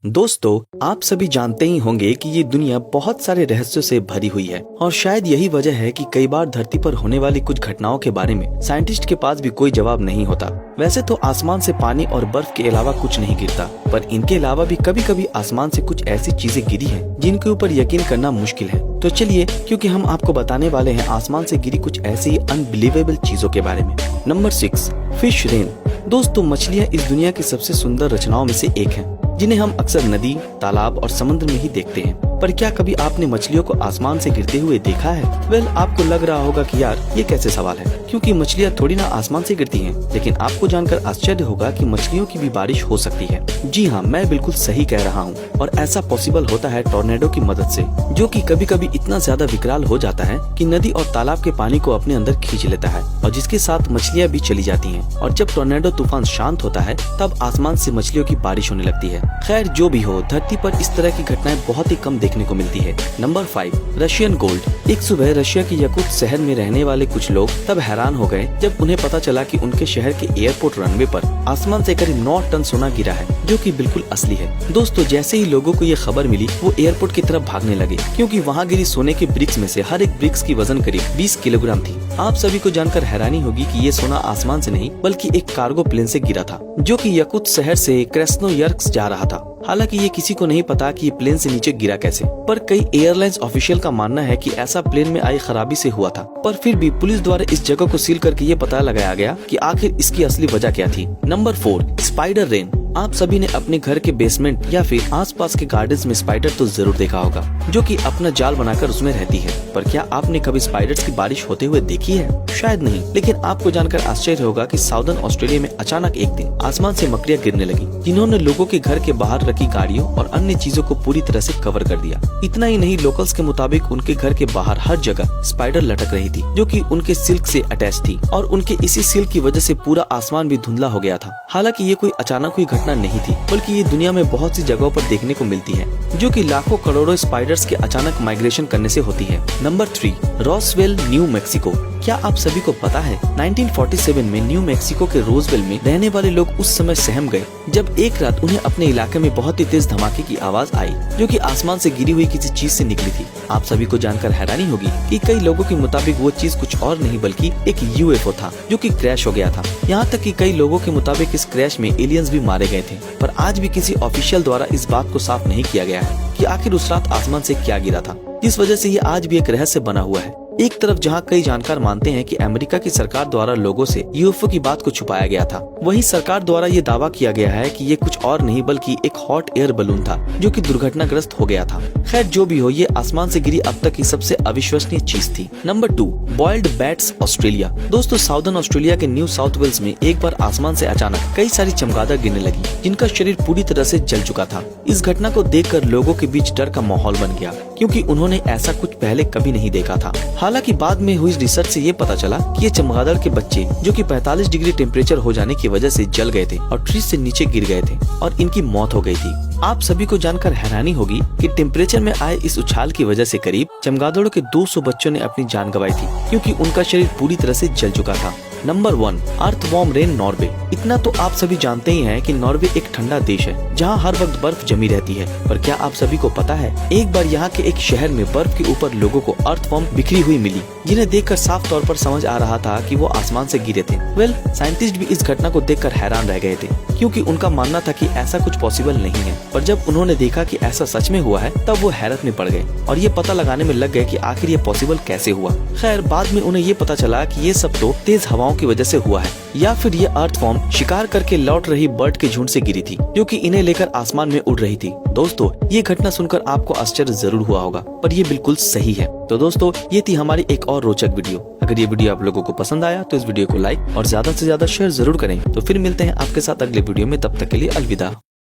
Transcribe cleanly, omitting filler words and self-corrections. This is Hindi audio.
दोस्तों, आप सभी जानते ही होंगे कि ये दुनिया बहुत सारे रहस्यों से भरी हुई है और शायद यही वजह है कि कई बार धरती पर होने वाली कुछ घटनाओं के बारे में साइंटिस्ट के पास भी कोई जवाब नहीं होता। वैसे तो आसमान से पानी और बर्फ के अलावा कुछ नहीं गिरता, पर इनके अलावा भी कभी कभी आसमान से कुछ ऐसी चीजें गिरी हैं जिनके ऊपर यकीन करना मुश्किल है। तो चलिए, क्योंकि हम आपको बताने वाले हैं आसमान से गिरी कुछ ऐसी अनबिलीवेबल चीजों के बारे में। Number 6, fish rain. दोस्तों, मछलियाँ इस दुनिया की सबसे सुंदर रचनाओं में से एक है, जिन्हें हम अक्सर नदी, तालाब और समुद्र में ही देखते हैं। पर क्या कभी आपने मछलियों को आसमान से गिरते हुए देखा है? वेल, आपको लग रहा होगा कि यार ये कैसे सवाल है, क्योंकि मछलियाँ थोड़ी ना आसमान से गिरती हैं। लेकिन आपको जानकर आश्चर्य होगा कि मछलियों की भी बारिश हो सकती है। जी हाँ, मैं बिल्कुल सही कह रहा हूँ, और ऐसा पॉसिबल होता है टोर्नेडो की मदद से, जो कि कभी कभी इतना ज्यादा विकराल हो जाता है कि नदी और तालाब के पानी को अपने अंदर खींच लेता है, और जिसके साथ मछलियाँ भी चली जाती हैं। और जब टोर्नेडो तूफान शांत होता है, तब आसमान से मछलियों की बारिश होने लगती है। खैर, जो भी हो, धरती पर इस तरह की घटनाएं बहुत ही कम देखने को मिलती है। Number 5, Russian gold. एक सुबह रशिया के याकुत्स्क शहर में रहने वाले कुछ लोग तब हैरान हो गए जब उन्हें पता चला कि उनके शहर के एयरपोर्ट रनवे पर आसमान से करीब 9 टन सोना गिरा है, जो कि बिल्कुल असली है। दोस्तों, जैसे ही लोगों को ये खबर मिली, वो एयरपोर्ट की तरफ भागने लगे, क्योंकि वहाँ गिरी सोने के ब्रिक्स में से हर एक ब्रिक्स की वजन करीब 20 किलोग्राम थी। आप सभी को जानकर हैरानी होगी कि ये सोना आसमान से नहीं, बल्कि एक कार्गो प्लेन से गिरा था, जो कि याकुत्स्क शहर से क्रेस्नोयर्स्क जा रहा था। हालांकि ये किसी को नहीं पता कि ये प्लेन से नीचे गिरा कैसे, पर कई एयरलाइंस ऑफिशियल का मानना है कि ऐसा प्लेन में आई खराबी से हुआ था। पर फिर भी पुलिस द्वारा इस जगह को सील करके ये पता लगाया गया कि आखिर इसकी असली वजह क्या थी। Number 4, spider rain. आप सभी ने अपने घर के बेसमेंट या फिर आसपास के गार्डन्स में स्पाइडर तो जरूर देखा होगा, जो कि अपना जाल बनाकर उसमें रहती है। पर क्या आपने कभी स्पाइडर्स की बारिश होते हुए देखी है? शायद नहीं, लेकिन आपको जानकर आश्चर्य होगा कि साउदर्न ऑस्ट्रेलिया में अचानक एक दिन आसमान से मकड़ियाँ गिरने लगी, जिन्होंने लोगों के घर के बाहर रखी गाड़ियों और अन्य चीजों को पूरी तरह से कवर कर दिया। इतना ही नहीं, लोकल्स के मुताबिक उनके घर के बाहर हर जगह स्पाइडर लटक रही थी, जो कि उनके सिल्क से अटैच थी, और उनके इसी सिल्क की वजह से पूरा आसमान भी धुंधला हो गया था। हालांकि ये कोई अचानक हुई घटना नहीं थी, बल्कि ये दुनिया में बहुत सी जगहों पर देखने को मिलती है, जो कि लाखों करोड़ों स्पाइडर्स के अचानक माइग्रेशन करने से होती है। Number 3, Roswell, New Mexico. क्या आप सभी को पता है 1947 में न्यू मैक्सिको के रोजवेल में रहने वाले लोग उस समय सहम गए जब एक रात उन्हें अपने इलाके में बहुत ही तेज धमाके की आवाज आई, जो कि आसमान से गिरी हुई किसी चीज से निकली थी। आप सभी को जानकर हैरानी होगी कि कई लोगों के मुताबिक वो चीज कुछ और नहीं बल्कि एक यूएफओ था, जो कि क्रैश हो गया था। यहाँ तक कि कई लोगों के मुताबिक इस क्रैश में एलियंस भी मारे गए थे, पर आज भी किसी ऑफिशियल द्वारा इस बात को साफ नहीं किया गया है कि आखिर उस रात आसमान से क्या गिरा था, जिस वजह से ये आज भी एक रहस्य बना हुआ है। एक तरफ जहां कई जानकार मानते हैं कि अमेरिका की सरकार द्वारा लोगों से यूएफओ की बात को छुपाया गया था, वहीं सरकार द्वारा ये दावा किया गया है कि ये कुछ और नहीं बल्कि एक हॉट एयर बलून था, जो कि दुर्घटनाग्रस्त हो गया था। खैर, जो भी हो, ये आसमान से गिरी अब तक की सबसे अविश्वसनीय चीज थी। Number 2, boiled bats, Australia. दोस्तों, साउदर्न ऑस्ट्रेलिया के न्यू साउथ वेल्स में एक बार आसमान से अचानक कई सारी चमगादड़ गिरने लगी, जिनका शरीर पूरी तरह से जल चुका था। इस घटना को देखकर लोगों के बीच डर का माहौल बन गया, क्योंकि उन्होंने ऐसा कुछ पहले कभी नहीं देखा था। हालांकि बाद में हुई रिसर्च से ये पता चला कि ये चमगादड़ के बच्चे, जो कि 45 डिग्री टेम्परेचर हो जाने की वजह से जल गए थे और ट्री से नीचे गिर गए थे, और इनकी मौत हो गई थी। आप सभी को जानकर हैरानी होगी कि टेम्परेचर में आए इस उछाल की वजह से करीब चमगादड़ों के 200 बच्चों ने अपनी जान गंवाई थी, क्योंकि उनका शरीर पूरी तरह से जल चुका था। Number 1, earthworm rain, Norway. इतना तो आप सभी जानते ही हैं कि नॉर्वे एक ठंडा देश है, जहां हर वक्त बर्फ जमी रहती है। पर क्या आप सभी को पता है, एक बार यहाँ के एक शहर में बर्फ के ऊपर लोगों को अर्थवॉर्म बिखरी हुई मिली, जिन्हें देखकर साफ तौर पर समझ आ रहा था कि वो आसमान से गिरे थे। वेल, साइंटिस्ट भी इस घटना को देखकर हैरान रह गए थे, क्योंकि उनका मानना था कि ऐसा कुछ पॉसिबल नहीं है। पर जब उन्होंने देखा कि ऐसा सच में हुआ है, तब वो हैरत में पड़ गए और ये पता लगाने में लग गए कि आखिर ये पॉसिबल कैसे हुआ। खैर, बाद में उन्हें ये पता चला कि ये सब तो तेज हवाओं की वजह से हुआ है, या फिर ये अर्थवॉर्म शिकार करके लौट रही बर्ड के झुंड से गिरी थी, जो कि इन्हें लेकर आसमान में उड़ रही थी। दोस्तों, ये घटना सुनकर आपको आश्चर्य जरूर हुआ होगा, पर ये बिल्कुल सही है। तो दोस्तों, ये थी हमारी एक और रोचक वीडियो। अगर ये वीडियो आप लोगों को पसंद आया तो इस वीडियो को लाइक और ज्यादा से ज्यादा शेयर जरूर करें। तो फिर मिलते हैं आपके साथ अगले वीडियो में, तब तक के लिए अलविदा।